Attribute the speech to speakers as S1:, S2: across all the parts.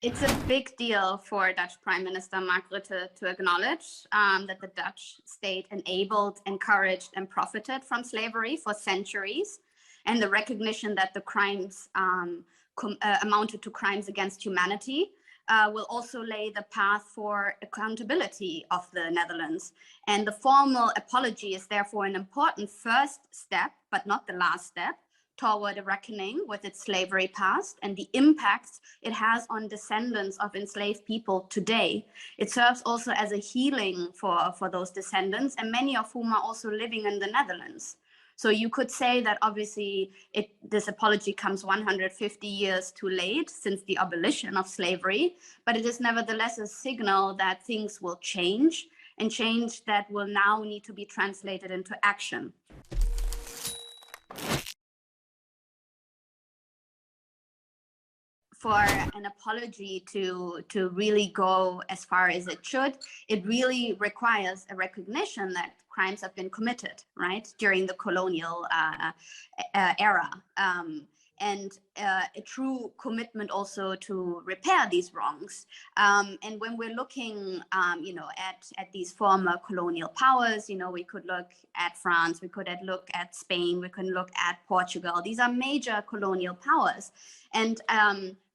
S1: It's a big deal for Dutch Prime Minister Mark Rutte to acknowledge that the Dutch state enabled, encouraged, and profited from slavery for centuries, and the recognition that the crimes amounted to crimes against humanity will also lay the path for accountability of the Netherlands. And the formal apology is therefore an important first step, but not the last step, toward a reckoning with its slavery past and the impacts it has on descendants of enslaved people today. It serves also as a healing for those descendants, and many of whom are also living in the Netherlands. So you could say that obviously this apology comes 150 years too late since the abolition of slavery, but it is nevertheless a signal that things will change, and change that will now need to be translated into action. For an apology to really go as far as it should, it really requires a recognition that crimes have been committed, right, during the colonial era, and a true commitment also to repair these wrongs. And when we're looking, at these former colonial powers, we could look at France, we could look at Spain, we could look at Portugal. These are major colonial powers, and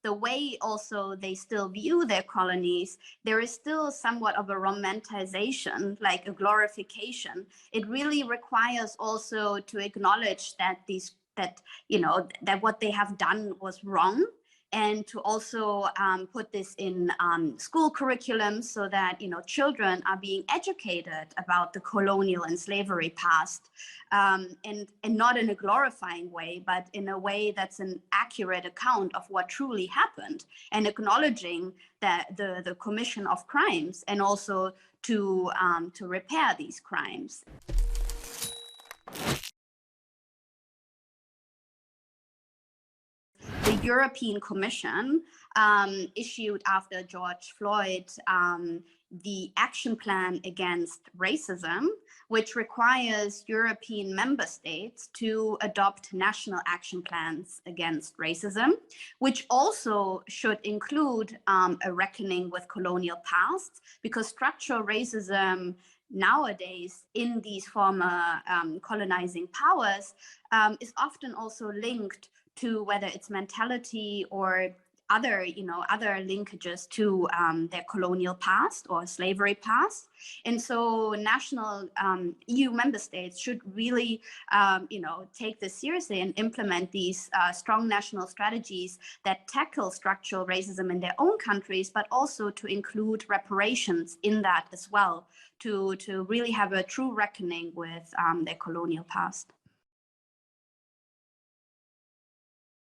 S1: the way also they still view their colonies, there is still somewhat of a romanticization, like a glorification. It really requires also to acknowledge that that what they have done was wrong, and to also put this in school curriculum so that children are being educated about the colonial and slavery past, and not in a glorifying way, but in a way that's an accurate account of what truly happened, and acknowledging that the commission of crimes, and also to repair these crimes. The European Commission issued after George Floyd the action plan against racism, which requires European member states to adopt national action plans against racism, which also should include a reckoning with colonial pasts, because structural racism nowadays in these former colonizing powers is often also linked to whether it's mentality or other linkages to their colonial past or slavery past. And so national EU member states should really take this seriously and implement these strong national strategies that tackle structural racism in their own countries, but also to include reparations in that as well, to really have a true reckoning with their colonial past.